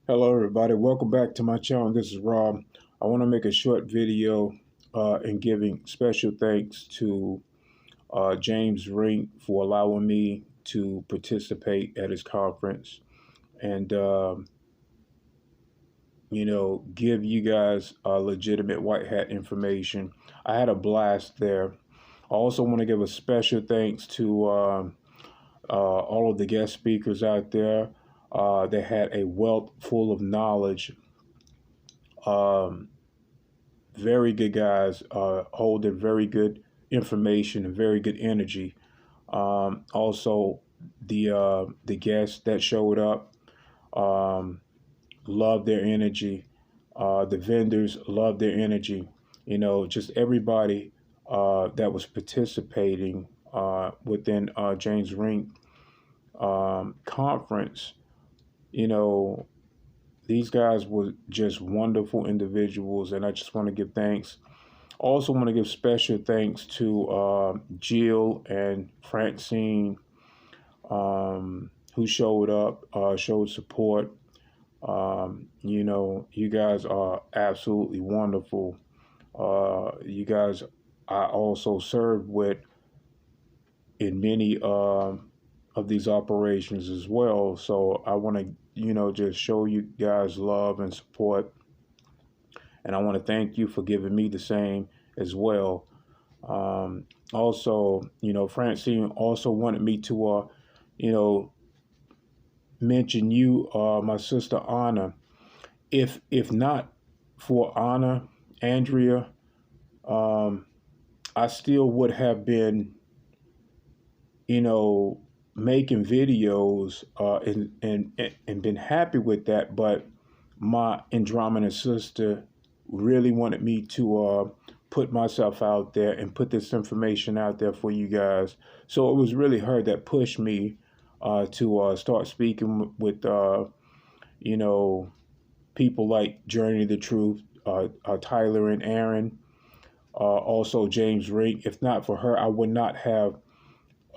Hello, everybody. Welcome back to my channel. This is Rob. I want to make a short video and giving special thanks to James Rink for allowing me to participate at his conference and, give you guys legitimate white hat information. I had a blast there. I also want to give a special thanks to all of the guest speakers out there. They had a wealth full of knowledge. Um, very good guys, holding very good information and very good energy. Also, the guests that showed up loved their energy. The vendors loved their energy. Just everybody that was participating within James Rink conference. You know, these guys were just wonderful individuals, and I just want to give thanks. Also, want to give special thanks to Jill and Francine, who showed up, showed support. You guys are absolutely wonderful. You guys I also served with in many of these operations as well. So I want to, just show you guys love and support. And I want to thank you for giving me the same as well. Also, Francine also wanted me to, mention you, my sister Anna. If not for Anna, Andrea, I still would have been, making videos and been happy with that. But my Andromeda sister really wanted me to put myself out there and put this information out there for you guys. So it was really her that pushed me to start speaking with, people like Journey the Truth, Tyler and Aaron, also James Rink. If not for her, I would not have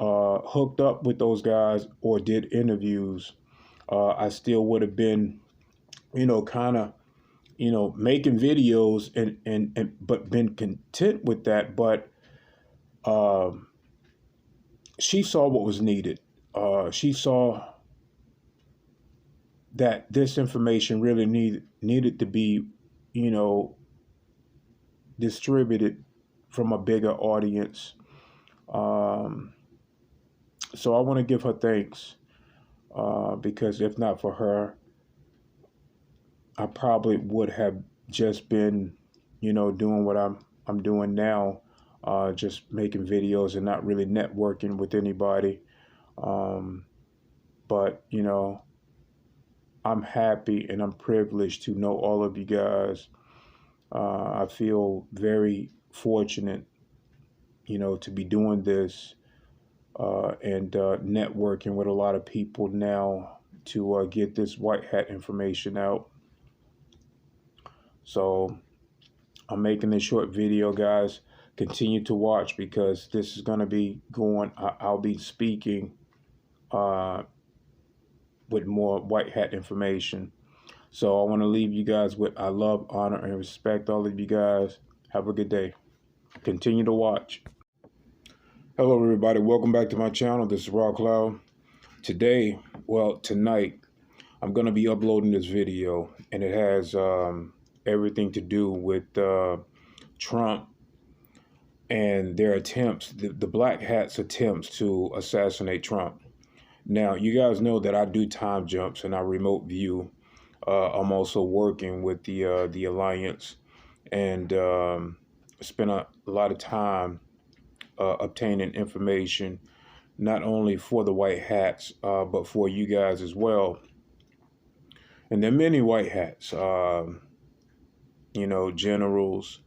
hooked up with those guys or did interviews. I still would have been, kind of, making videos and but been content with that. But she saw what was needed. She saw that this information really needed to be, distributed from a bigger audience. So I want to give her thanks because if not for her, I probably would have just been, doing what I'm doing now, just making videos and not really networking with anybody. But I'm happy and I'm privileged to know all of you guys. I feel very fortunate, to be doing this and networking with a lot of people now to get this white hat information out. So I'm making this short video, guys. Continue to watch because this is going to be going. I'll be speaking with more white hat information. So I want to leave you guys with I love, honor, and respect all of you guys. Have a good day. Continue to watch. Hello, everybody. Welcome back to my channel. This is Raw Cloud. Tonight, I'm going to be uploading this video, and it has everything to do with Trump and their attempts, the Black Hat's attempts to assassinate Trump. Now, you guys know that I do time jumps and I remote view. I'm also working with the Alliance and spent a lot of time obtaining information, not only for the white hats, but for you guys as well. And there are many white hats, generals.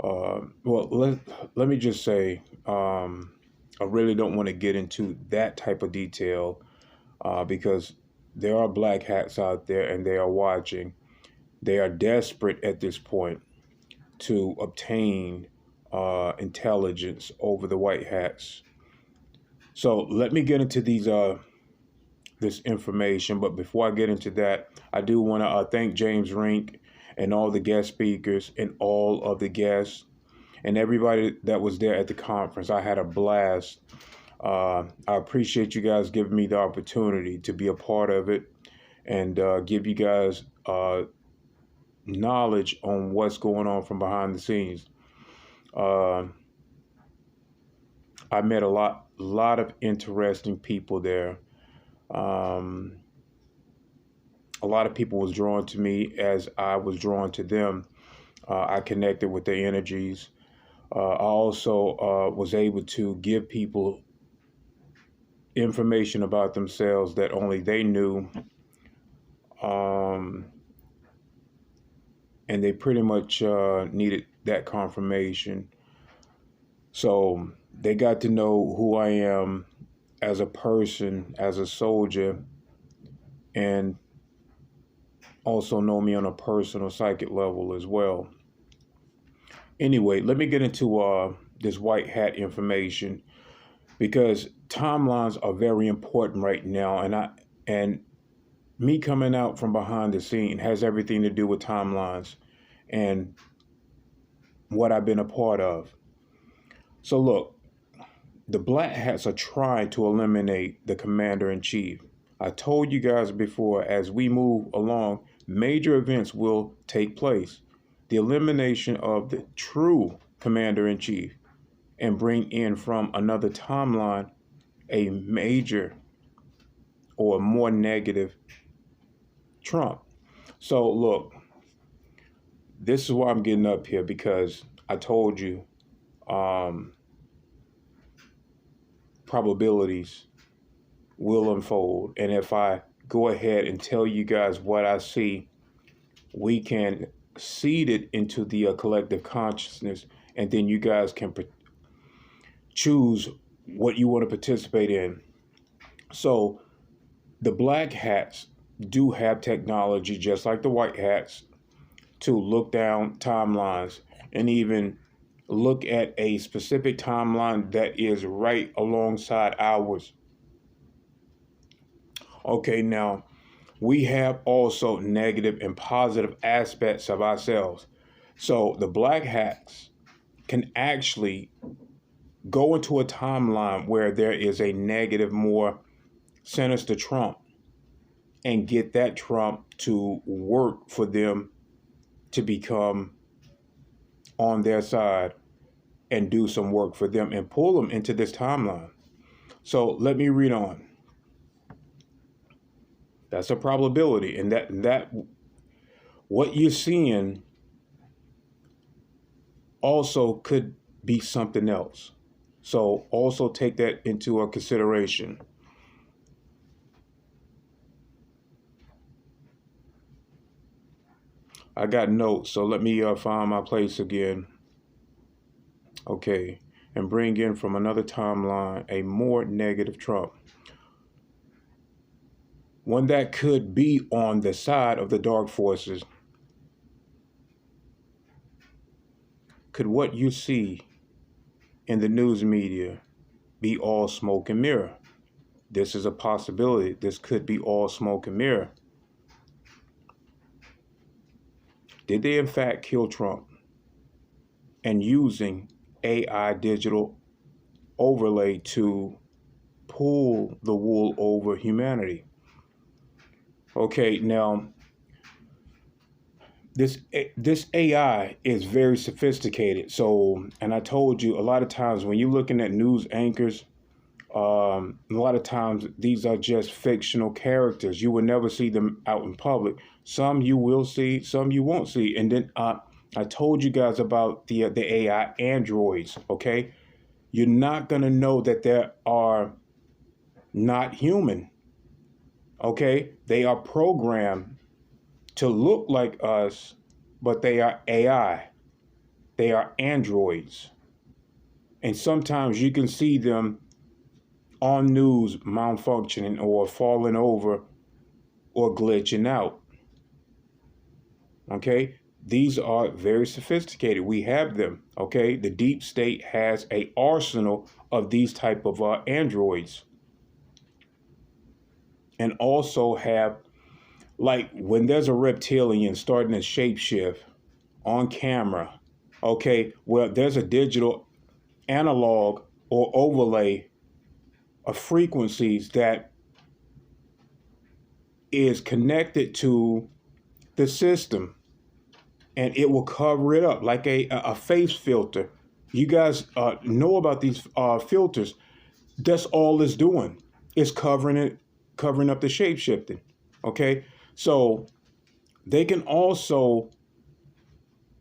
Let me just say, I really don't want to get into that type of detail because there are black hats out there and they are watching. They are desperate at this point to obtain intelligence over the white hats. So let me get into this this information. But before I get into that, I do want to thank James Rink and all the guest speakers and all of the guests and everybody that was there at the conference. I had a blast. I appreciate you guys giving me the opportunity to be a part of it and give you guys knowledge on what's going on from behind the scenes. I met a lot of interesting people there. A lot of people was drawn to me as I was drawn to them. I connected with their energies. I also was able to give people information about themselves that only they knew. And they pretty much needed that confirmation. So they got to know who I am as a person, as a soldier, and also know me on a personal psychic level as well. Anyway, let me get into this white hat information, because timelines are very important right now, and me coming out from behind the scene has everything to do with timelines and what I've been a part of. So look, the Black Hats are trying to eliminate the commander-in-chief. I told you guys before, as we move along, major events will take place. The elimination of the true commander-in-chief and bring in from another timeline a major or more negative Trump. So look, this is why I'm getting up here, because I told you probabilities will unfold. And if I go ahead and tell you guys what I see, we can seed it into the collective consciousness, and then you guys can choose what you want to participate in. So the Black Hats do have technology, just like the White Hats, to look down timelines and even look at a specific timeline that is right alongside ours. Okay, now we have also negative and positive aspects of ourselves. So the Black Hats can actually go into a timeline where there is a negative, more sinister Trump, and get that Trump to work for them to become on their side and do some work for them and pull them into this timeline. So let me read on. That's a probability, and that what you're seeing also could be something else. So also take that into a consideration. I got notes, so let me find my place again. Okay, and bring in from another timeline a more negative Trump. One that could be on the side of the dark forces. Could what you see in the news media be all smoke and mirror? This is a possibility. This could be all smoke and mirror. Did they in fact kill Trump? And using AI digital overlay to pull the wool over humanity. Okay, now this AI is very sophisticated. So, and I told you a lot of times when you're looking at news anchors, a lot of times these are just fictional characters. You will never see them out in public. Some you will see, some you won't see. And then I told you guys about the AI androids, okay? You're not going to know that they are not human, okay? They are programmed to look like us, but they are AI. They are androids. And sometimes you can see them on news malfunctioning or falling over or glitching out. Okay? These are very sophisticated. We have them, okay? The deep state has an arsenal of these type of androids. and also have, like, when there's a reptilian starting to shapeshift on camera, okay, well, there's a digital analog or overlay of frequencies that is connected to the system, and it will cover it up like a face filter. You guys know about these filters. That's all it's doing. It's covering up the shape shifting. Okay, so they can also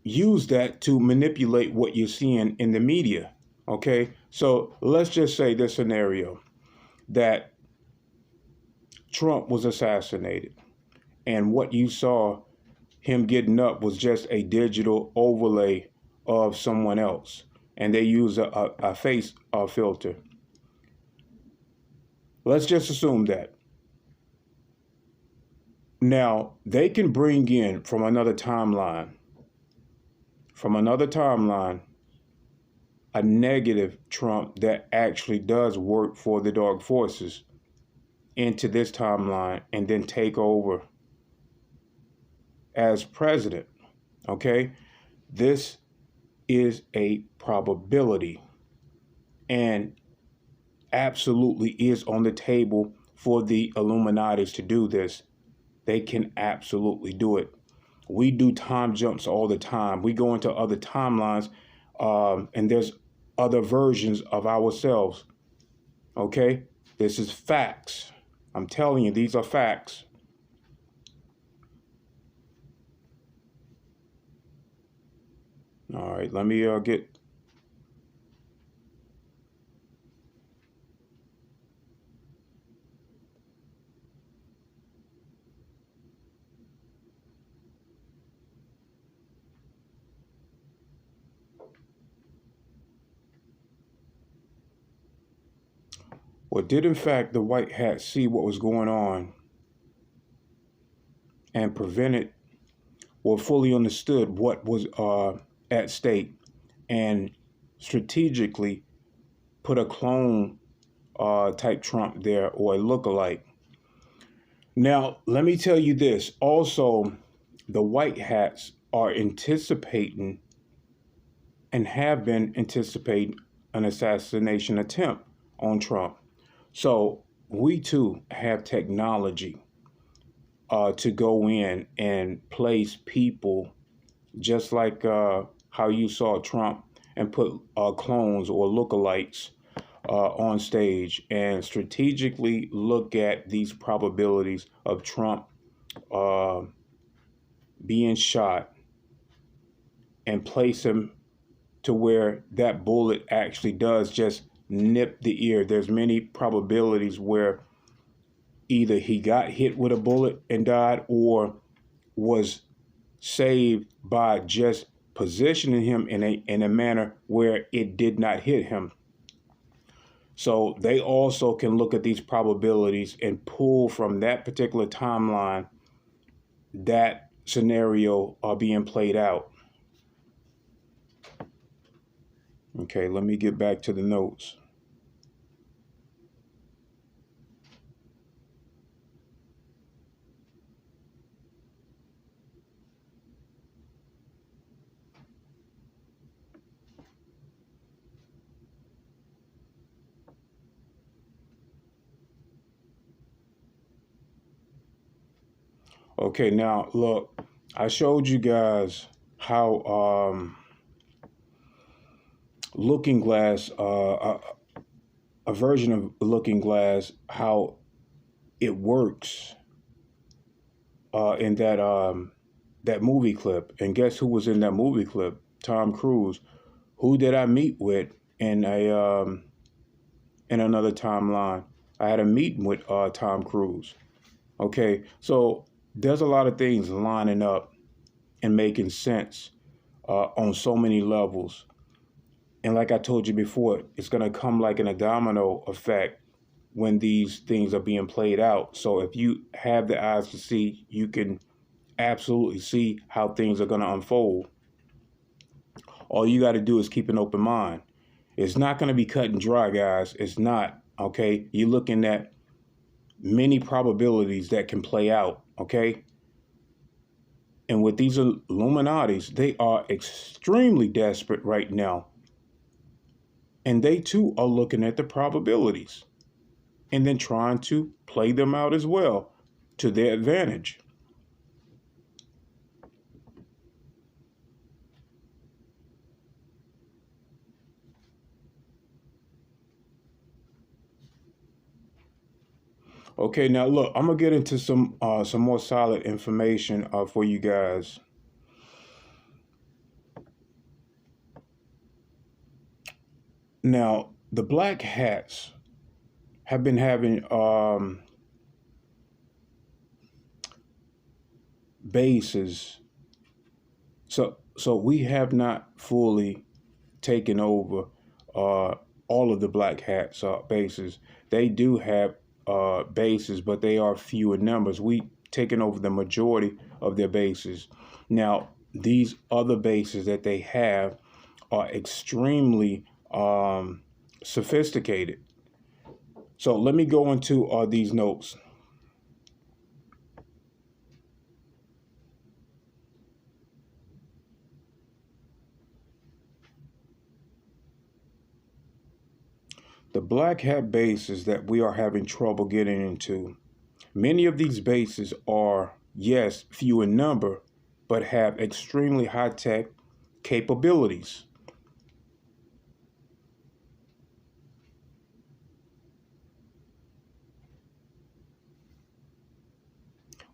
use that to manipulate what you're seeing in the media. Okay, so let's just say this scenario that Trump was assassinated, and what you saw him getting up was just a digital overlay of someone else, and they use a face filter. Let's just assume that. Now, they can bring in from another timeline, a negative Trump that actually does work for the dark forces into this timeline and then take over as president. Okay? This is a probability and absolutely is on the table for the Illuminatis to do this. They can absolutely do it. We do time jumps all the time. We go into other timelines, and there's other versions of ourselves. Okay? This is facts. I'm telling you, these are facts. All right, let me get. Well, did in fact the white hat see what was going on and prevented or fully understood what was at stake and strategically put a clone type Trump there or a lookalike? Now, let me tell you this. Also, the white hats are anticipating and have been anticipating an assassination attempt on Trump. So we too have technology to go in and place people just like how you saw Trump and put clones or lookalikes on stage and strategically look at these probabilities of Trump being shot and place him to where that bullet actually does just nip the ear. There's many probabilities where either he got hit with a bullet and died or was saved by just positioning him in a manner where it did not hit him. So they also can look at these probabilities and pull from that particular timeline that scenario being played out. Okay, let me get back to the notes. Okay, now look, I showed you guys how Looking Glass, a version of Looking Glass, how it works in that movie clip. And guess who was in that movie clip? Tom Cruise. Who did I meet with in another timeline? I had a meeting with Tom Cruise. Okay, so there's a lot of things lining up and making sense on so many levels. And like I told you before, it's going to come like in a domino effect when these things are being played out. So if you have the eyes to see, you can absolutely see how things are going to unfold. All you got to do is keep an open mind. It's not going to be cut and dry, guys. It's not. Okay, you're looking at many probabilities that can play out, okay? And with these Illuminatis, they are extremely desperate right now. And they too are looking at the probabilities and then trying to play them out as well to their advantage. Okay, now look, I'm gonna get into some more solid information for you guys. Now, the black hats have been having bases, so we have not fully taken over all of the black hats bases. They do have bases, but they are few in numbers. We taken over the majority of their bases. Now, these other bases that they have are extremely sophisticated. So let me go into these notes. The black hat bases that we are having trouble getting into, many of these bases are, yes, few in number, but have extremely high-tech capabilities.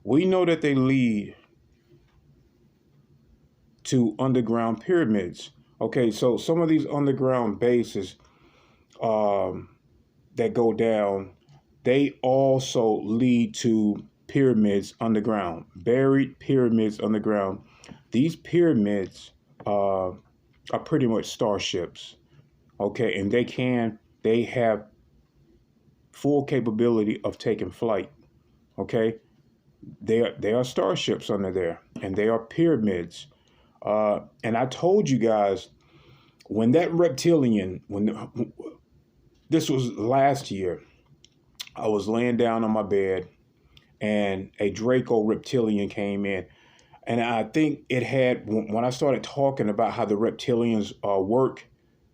We know that they lead to underground pyramids. Okay, so some of these underground bases that go down, they also lead to pyramids underground, buried pyramids underground. These pyramids are pretty much starships, okay, and they have full capability of taking flight, okay. They are starships under there, and they are pyramids. And I told you guys when that reptilian, this was last year, I was laying down on my bed, and a Draco reptilian came in. And I think it had, when I started talking about how the reptilians work,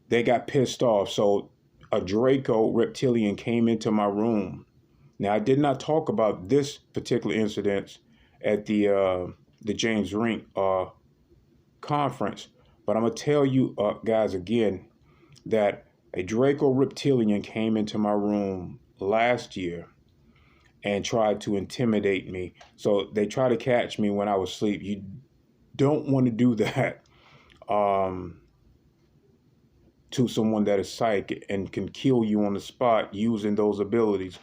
they got pissed off. So a Draco reptilian came into my room. Now, I did not talk about this particular incident at the James Rink conference, but I'm going to tell you guys again that a Draco reptilian came into my room last year and tried to intimidate me. So they try to catch me when I was asleep. You don't want to do that to someone that is psychic and can kill you on the spot using those abilities.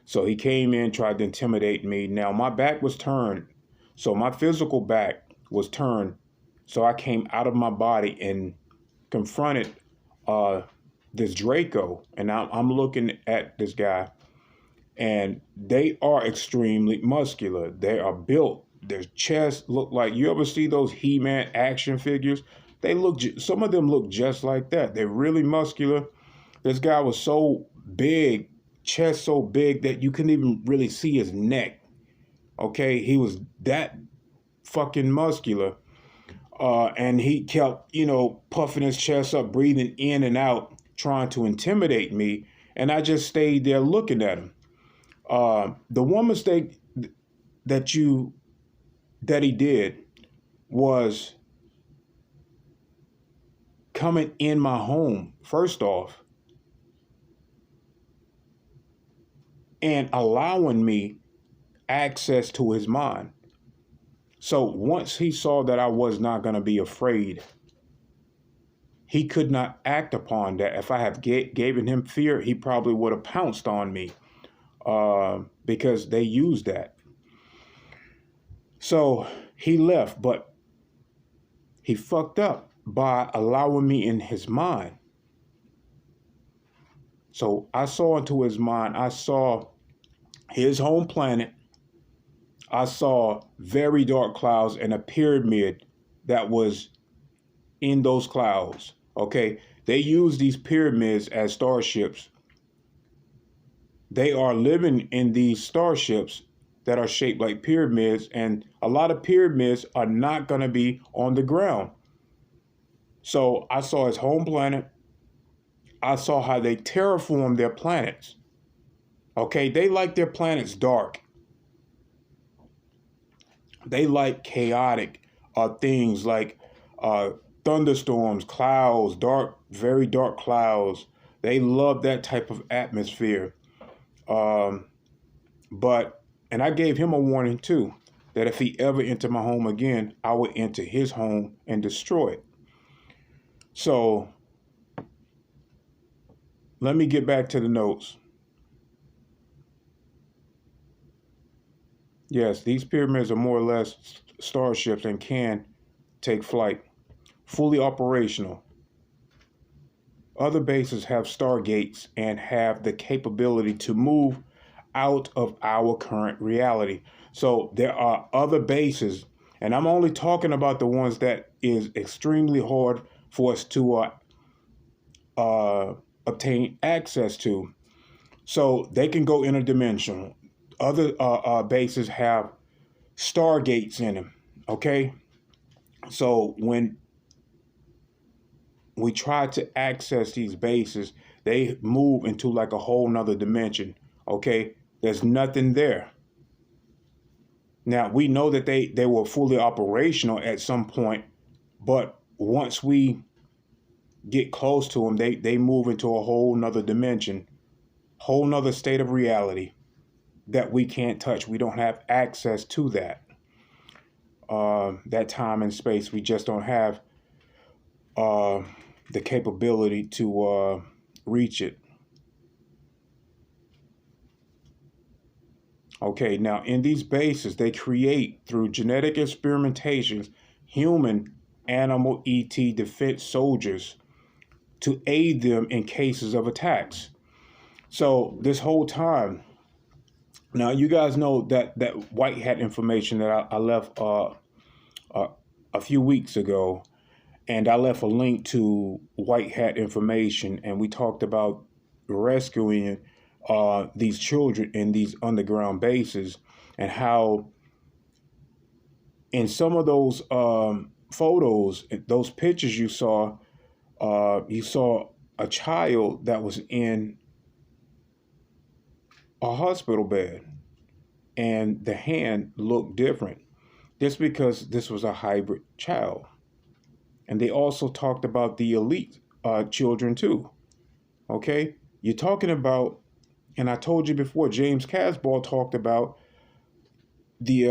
So he came in, tried to intimidate me. Now my back was turned. So my physical back was turned. So I came out of my body and confronted this Draco. And I'm looking at this guy. And they are extremely muscular. They are built. Their chests look like, you ever see those He-Man action figures? They look, some of them look just like that. They're really muscular. This guy was so big, chest so big that you couldn't even really see his neck. Okay, he was that fucking muscular. And he kept, puffing his chest up, breathing in and out, trying to intimidate me. And I just stayed there looking at him. The one mistake that he did was coming in my home, first off, and allowing me access to his mind. So once he saw that I was not going to be afraid, he could not act upon that. If I had given him fear, he probably would have pounced on me because they used that. So he left, but he fucked up by allowing me in his mind. So I saw into his mind. I saw his home planet. I saw very dark clouds and a pyramid that was in those clouds. Okay, they use these pyramids as starships they are living in these starships that are shaped like pyramids, and a lot of pyramids are not going to be on the ground. So I saw his home planet. I saw how they terraform their planets. Okay, they like their planets dark. They like chaotic things like uh, thunderstorms, clouds, dark, very dark clouds. They love that type of atmosphere. Um, but, and I gave him a warning too, that if he ever entered my home again, I would enter his home and destroy it. So let me get back to the notes. Yes, these pyramids are more or less starships and can take flight, fully operational. Other bases have stargates and have the capability to move out of our current reality. So there are other bases, and I'm only talking about the ones that is extremely hard for us to obtain access to. So they can go interdimensional. Other bases have stargates in them. Okay, so when we try to access these bases, they move into like a whole nother dimension. Okay, there's nothing there. Now we know that they were fully operational at some point, but once we get close to them, they move into a whole nother dimension, whole nother state of reality that we can't touch. We don't have access to that. That time and space, we just don't have the capability to reach it. Okay, now in these bases, they create through genetic experimentations human, animal, ET defense soldiers to aid them in cases of attacks. So this whole time, now you guys know that white hat information that I left a few weeks ago, and I left a link to white hat information, and we talked about rescuing these children in these underground bases, and how in some of those photos, those pictures you saw a child that was in a hospital bed, and the hand looked different. This because this was a hybrid child. And they also talked about the elite children too. Okay, you're talking about, and I told you before, James Casball talked about the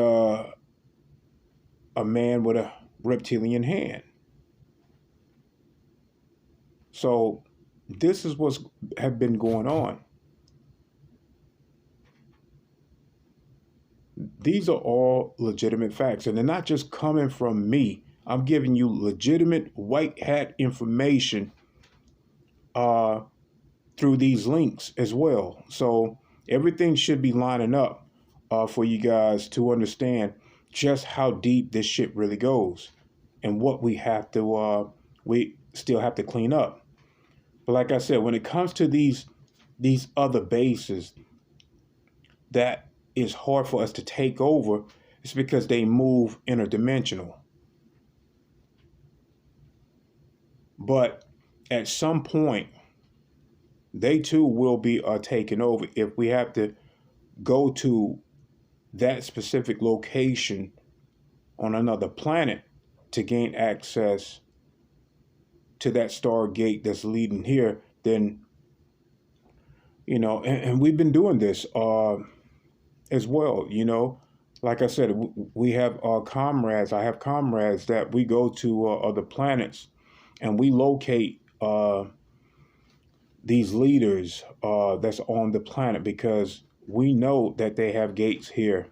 a man with a reptilian hand. So this is what's have been going on. These are all legitimate facts, and they're not just coming from me. I'm giving you legitimate white hat information through these links as well. So everything should be lining up for you guys to understand just how deep this shit really goes, and what we still have to clean up. But like I said, when it comes to these other bases that is hard for us to take over, it's because they move interdimensional. But at some point, they too will be taken over if we have to go to that specific location on another planet to gain access to that stargate that's leading here. Then, and we've been doing this as well. Like I said, we have comrades. I have comrades that we go to other planets, and we locate these leaders that's on the planet, because we know that they have gates here.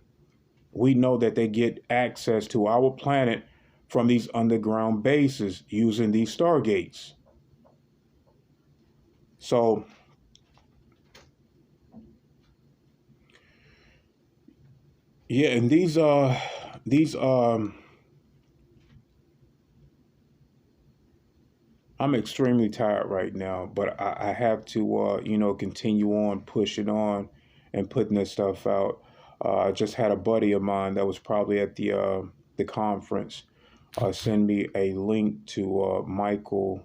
We know that they get access to our planet from these underground bases using these stargates. So yeah, and these I'm extremely tired right now, but I have to continue on pushing on and putting this stuff out. I just had a buddy of mine that was probably at the conference send me a link to Michael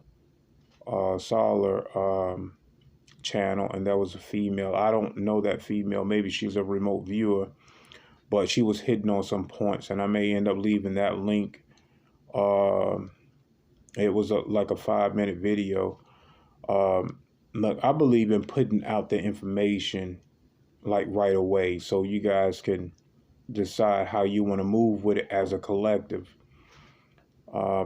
Solar channel, and that was a female. I don't know that female. Maybe she's a remote viewer, but she was hitting on some points, and I may end up leaving that link. It was like a 5-minute video. Look, I believe in putting out the information like right away, so you guys can decide how you want to move with it as a collective,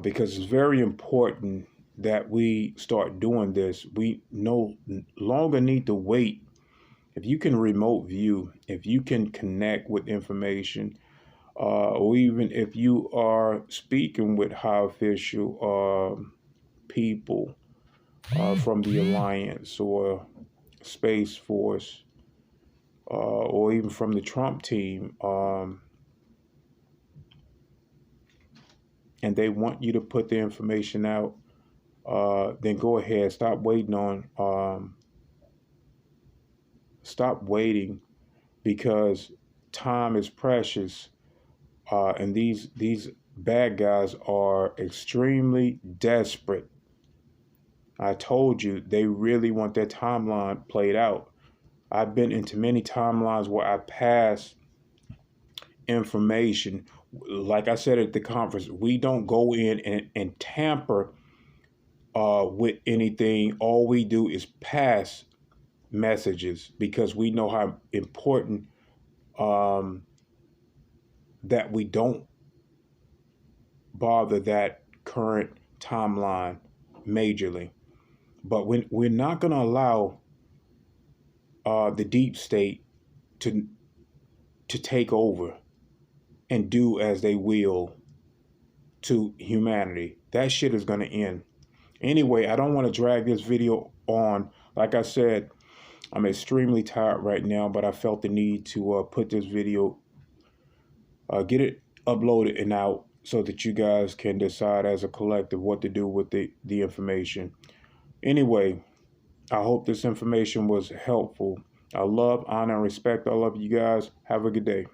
because it's very important that we start doing this. We no longer need to wait. If you can remote view, if you can connect with information, or even if you are speaking with high official people from the Alliance or Space Force, or even from the Trump team, and they want you to put the information out, then go ahead. Stop waiting, because time is precious, and these bad guys are extremely desperate. I told you, they really want their timeline played out. I've been into many timelines where I pass information. Like I said at the conference, we don't go in and tamper with anything. All we do is pass messages, because we know how important that we don't bother that current timeline majorly. But we're not going to allow the deep state to take over and do as they will to humanity. That shit is going to end. Anyway, I don't want to drag this video on. Like I said, I'm extremely tired right now, but I felt the need to put this video, get it uploaded and out, so that you guys can decide as a collective what to do with the information. Anyway, I hope this information was helpful. I love, honor, and respect all of you guys. Have a good day.